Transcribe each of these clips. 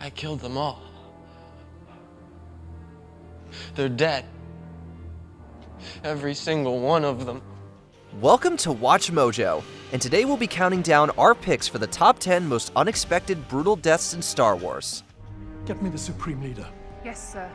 I killed them all. They're dead. Every single one of them. Welcome to Watch Mojo, and today we'll be counting down our picks for the top 10 most unexpected brutal deaths in Star Wars. Get me the Supreme Leader. Yes, sir.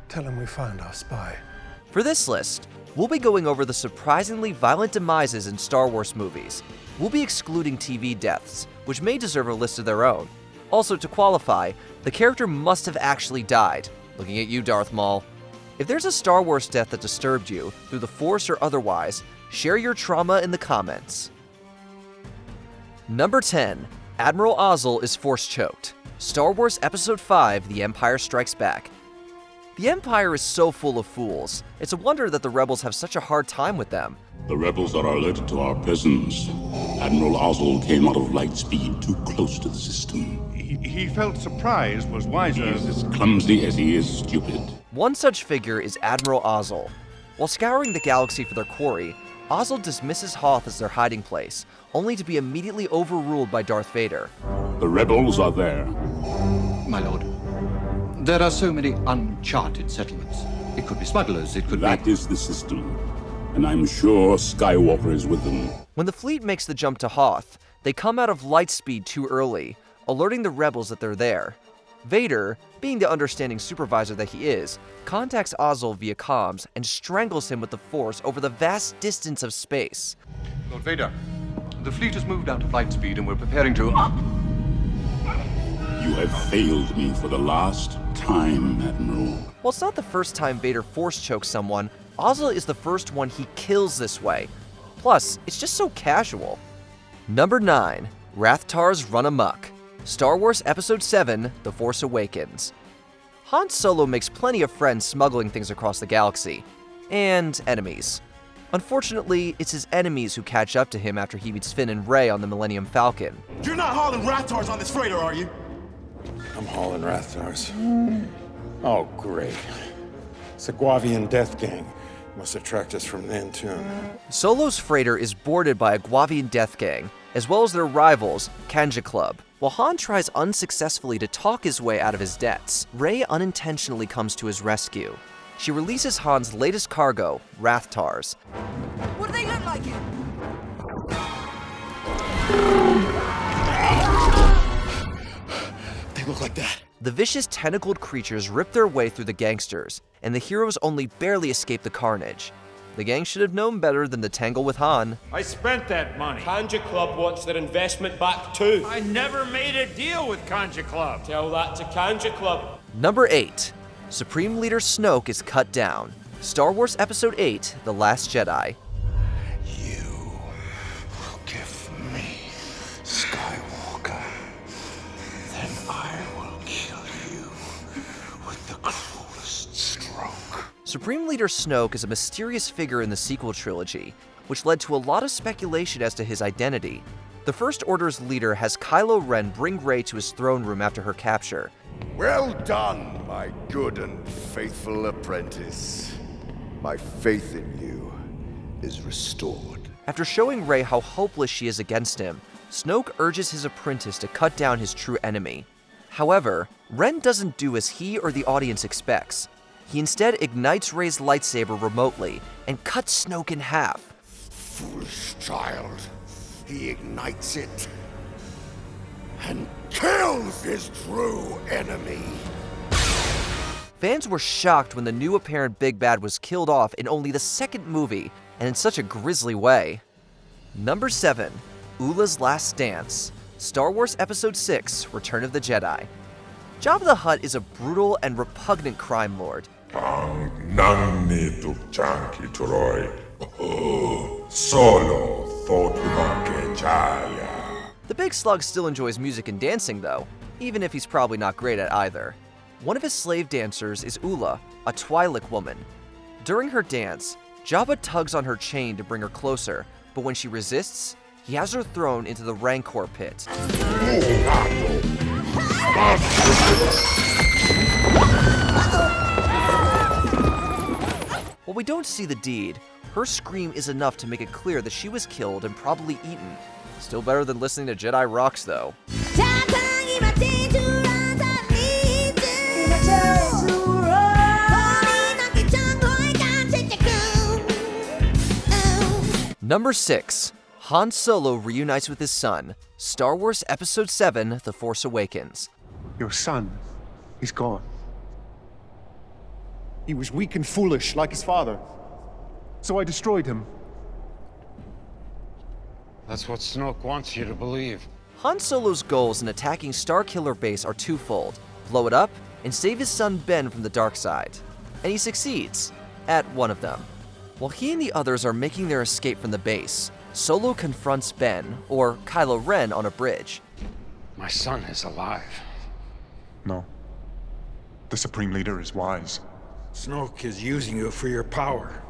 Tell him we found our spy. For this list, we'll be going over the surprisingly violent demises in Star Wars movies. We'll be excluding TV deaths, which may deserve a list of their own. Also, to qualify, the character must have actually died. Looking at you, Darth Maul. If there's a Star Wars death that disturbed you, through the Force or otherwise, share your trauma in the comments. Number 10. Admiral Ozil is force-choked. Star Wars Episode 5, The Empire Strikes Back. The Empire is so full of fools. It's a wonder that the rebels have such a hard time with them. The rebels are alerted to our presence. Admiral Ozil came out of light speed too close to the system. He felt surprise was wiser. He is as clumsy as he is stupid. One such figure is Admiral Ozil. While scouring the galaxy for their quarry, Ozil dismisses Hoth as their hiding place, only to be immediately overruled by Darth Vader. The rebels are there. My lord, there are so many uncharted settlements. It could be smugglers, it could That is the system, and I'm sure Skywalker is with them. When the fleet makes the jump to Hoth, they come out of light speed too early, alerting the rebels that they're there. Vader, being the understanding supervisor that he is, contacts Ozil via comms and strangles him with the Force over the vast distance of space. Lord Vader, the fleet has moved out of light speed and we're preparing to... You have failed me for the last time, Admiral. While it's not the first time Vader force chokes someone, Ozil is the first one he kills this way. Plus, it's just so casual. Number 9. Rathtars Run Amok. Star Wars Episode 7, The Force Awakens. Han Solo makes plenty of friends smuggling things across the galaxy. And enemies. Unfortunately, it's his enemies who catch up to him after he meets Finn and Rey on the Millennium Falcon. You're not hauling Rathtars on this freighter, are you? I'm hauling Rathtars. Oh, great. It's a Guavian death gang. Must have tracked us from Nantune. Solo's freighter is boarded by a Guavian death gang, as well as their rivals, Kanja Club. While Han tries unsuccessfully to talk his way out of his debts, Rey unintentionally comes to his rescue. She releases Han's latest cargo, Rathtars. What do they look like? They look like that. The vicious tentacled creatures rip their way through the gangsters, and the heroes only barely escape the carnage. The gang should have known better than to tangle with Han. I spent that money. Kanja Club wants their investment back too. I never made a deal with Kanja Club. Tell that to Kanja Club. Number 8. Supreme Leader Snoke is cut down. Star Wars Episode 8, The Last Jedi. You will give me Skywalker, then I will kill you with the cruelest stroke. Supreme Leader Snoke is a mysterious figure in the sequel trilogy, which led to a lot of speculation as to his identity. The First Order's leader has Kylo Ren bring Rey to his throne room after her capture. Well done, my good and faithful apprentice. My faith in you is restored. After showing Rey how hopeless she is against him, Snoke urges his apprentice to cut down his true enemy. However, Ren doesn't do as he or the audience expects. He instead ignites Rey's lightsaber remotely and cuts Snoke in half. Foolish child. He ignites it and kills his true enemy. Fans were shocked when the new apparent big bad was killed off in only the second movie, and in such a grisly way. Number 7. Oola's Last Dance. Star Wars Episode 6, Return of the Jedi. Jabba the Hutt is a brutal and repugnant crime lord. The big slug still enjoys music and dancing though, even if he's probably not great at either. One of his slave dancers is Oola, a Twi'lek woman. During her dance, Jabba tugs on her chain to bring her closer, but when she resists, he has her thrown into the Rancor pit. While we don't see the deed, her scream is enough to make it clear that she was killed and probably eaten. Still better than listening to Jedi Rocks, though. Number 6. Han Solo reunites with his son. Star Wars Episode 7, The Force Awakens. Your son is gone. He was weak and foolish, like his father. So I destroyed him. That's what Snoke wants you to believe. Han Solo's goals in attacking Starkiller Base are twofold: blow it up and save his son Ben from the dark side. And he succeeds at one of them. While he and the others are making their escape from the base, Solo confronts Ben, or Kylo Ren, on a bridge. My son is alive. No. The Supreme Leader is wise. Snoke is using you for your power.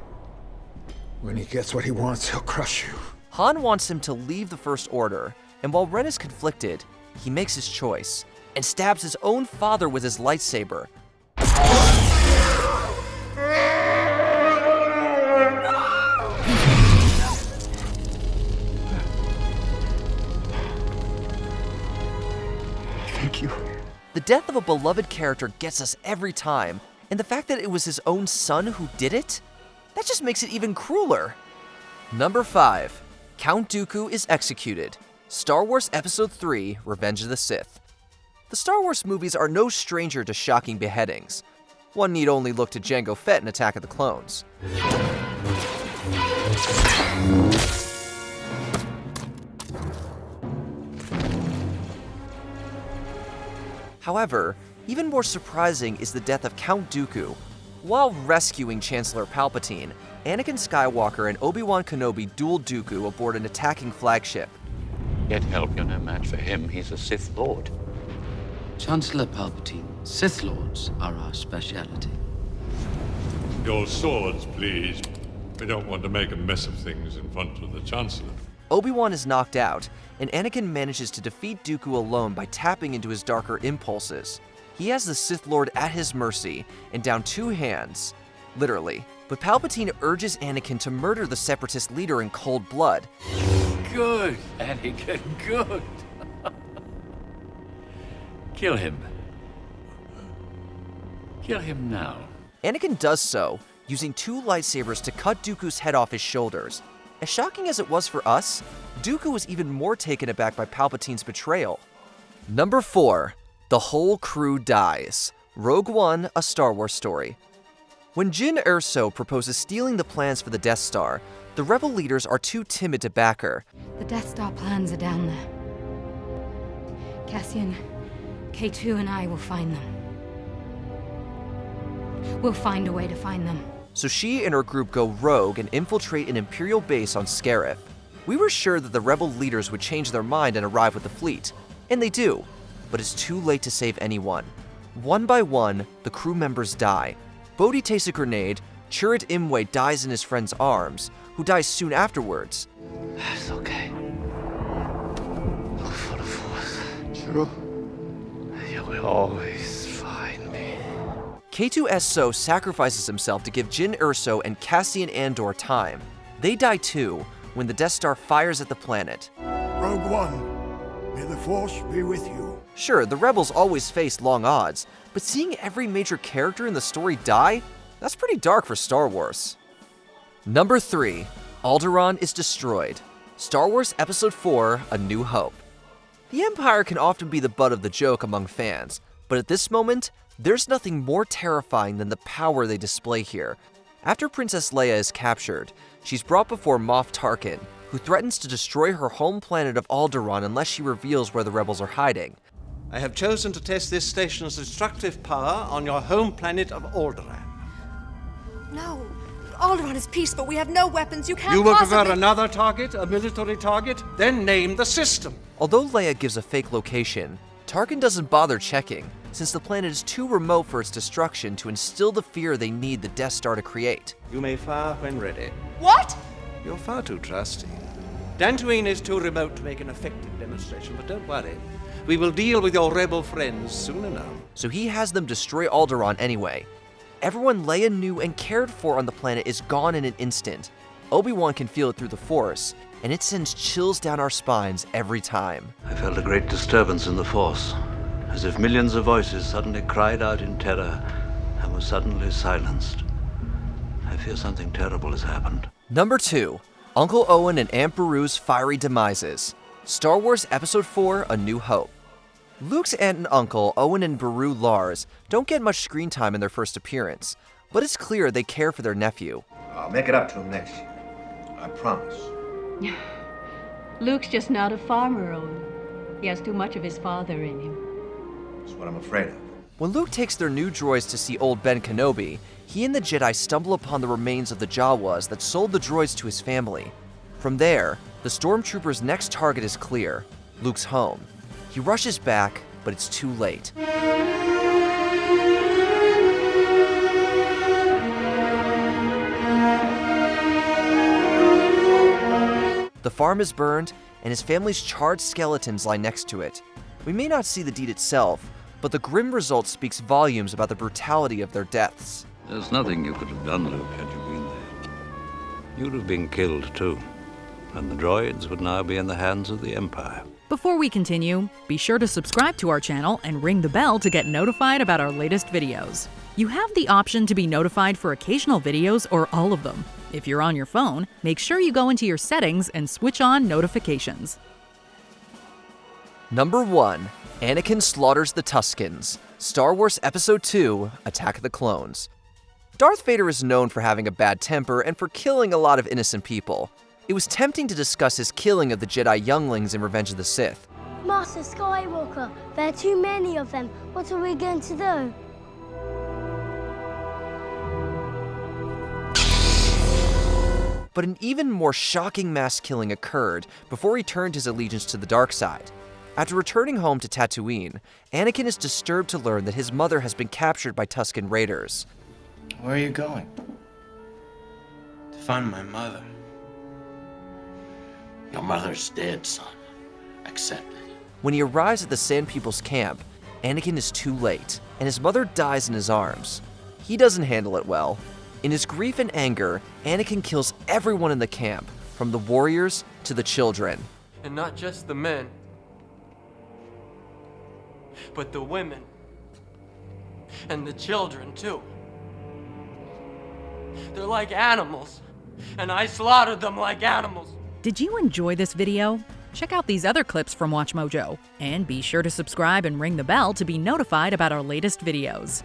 When he gets what he wants, he'll crush you. Han wants him to leave the First Order, and while Ren is conflicted, he makes his choice and stabs his own father with his lightsaber. Thank you. The death of a beloved character gets us every time, and the fact that it was his own son who did it? That just makes it even crueler. Number 5. Count Dooku is executed. Star Wars Episode 3, Revenge of the Sith. The Star Wars movies are no stranger to shocking beheadings. One need only look to Jango Fett in Attack of the Clones. However, even more surprising is the death of Count Dooku. While rescuing Chancellor Palpatine, Anakin Skywalker and Obi-Wan Kenobi dueled Dooku aboard an attacking flagship. Get help, you're no match for him. He's a Sith Lord. Chancellor Palpatine, Sith Lords are our speciality. Your swords, please. We don't want to make a mess of things in front of the Chancellor. Obi-Wan is knocked out, and Anakin manages to defeat Dooku alone by tapping into his darker impulses. He has the Sith Lord at his mercy and down 2 hands, literally. But Palpatine urges Anakin to murder the Separatist leader in cold blood. Good, Anakin, good. Kill him. Kill him now. Anakin does so, using 2 lightsabers to cut Dooku's head off his shoulders. As shocking as it was for us, Dooku was even more taken aback by Palpatine's betrayal. Number 4. The whole crew dies. Rogue One, a Star Wars story. When Jyn Erso proposes stealing the plans for the Death Star, the rebel leaders are too timid to back her. The Death Star plans are down there. Cassian, K2 and I will find them. We'll find a way to find them. So she and her group go rogue and infiltrate an Imperial base on Scarif. We were sure that the rebel leaders would change their mind and arrive with the fleet, and they do, but it's too late to save anyone. One by one, the crew members die. Bodhi takes a grenade, Chirrut Imwe dies in his friend's arms, who dies soon afterwards. It's okay. Look for the Force. Sure. You will always find me. K2SO sacrifices himself to give Jyn Erso and Cassian Andor time. They die too when the Death Star fires at the planet. Rogue One, may the Force be with you. Sure, the rebels always face long odds, but seeing every major character in the story die, that's pretty dark for Star Wars. Number 3. Alderaan is destroyed. Star Wars Episode 4, A New Hope. The Empire can often be the butt of the joke among fans, but at this moment, there's nothing more terrifying than the power they display here. After Princess Leia is captured, she's brought before Moff Tarkin, who threatens to destroy her home planet of Alderaan unless she reveals where the rebels are hiding. I have chosen to test this station's destructive power on your home planet of Alderaan. No. Alderaan is peace, but we have no weapons. You can't You will possibly... prefer another target, a military target? Then name the system. Although Leia gives a fake location, Tarkin doesn't bother checking, since the planet is too remote for its destruction to instill the fear they need the Death Star to create. You may fire when ready. What? You're far too trusting. Dantooine is too remote to make an effective demonstration, but don't worry. We will deal with your rebel friends soon enough. So he has them destroy Alderaan anyway. Everyone Leia knew and cared for on the planet is gone in an instant. Obi-Wan can feel it through the Force, and it sends chills down our spines every time. I felt a great disturbance in the Force, as if millions of voices suddenly cried out in terror and were suddenly silenced. I fear something terrible has happened. Number 2, Uncle Owen and Aunt Beru's fiery demises. Star Wars Episode 4, A New Hope. Luke's aunt and uncle, Owen and Beru Lars, don't get much screen time in their first appearance, but it's clear they care for their nephew. I'll make it up to him next year. I promise. Luke's just not a farmer, Owen. He has too much of his father in him. That's what I'm afraid of. When Luke takes their new droids to see old Ben Kenobi, he and the Jedi stumble upon the remains of the Jawas that sold the droids to his family. From there, the stormtrooper's next target is clear: Luke's home. He rushes back, but it's too late. The farm is burned, and his family's charred skeletons lie next to it. We may not see the deed itself, but the grim result speaks volumes about the brutality of their deaths. There's nothing you could have done, Luke, had you been there. You'd have been killed too, and the droids would now be in the hands of the Empire. Before we continue, be sure to subscribe to our channel and ring the bell to get notified about our latest videos. You have the option to be notified for occasional videos or all of them. If you're on your phone, make sure you go into your settings and switch on notifications. Number 1, Anakin Slaughters the Tuskens. Star Wars Episode 2, Attack of the Clones. Darth Vader is known for having a bad temper and for killing a lot of innocent people. It was tempting to discuss his killing of the Jedi younglings in Revenge of the Sith. Master Skywalker, there are too many of them. What are we going to do? But an even more shocking mass killing occurred before he turned his allegiance to the dark side. After returning home to Tatooine, Anakin is disturbed to learn that his mother has been captured by Tusken raiders. Where are you going? To find my mother. Your mother's dead, son. Accept it. When he arrives at the Sand People's camp, Anakin is too late, and his mother dies in his arms. He doesn't handle it well. In his grief and anger, Anakin kills everyone in the camp, from the warriors to the children. And not just the men, but the women. And the children, too. They're like animals, and I slaughtered them like animals. Did you enjoy this video? Check out these other clips from WatchMojo, and be sure to subscribe and ring the bell to be notified about our latest videos.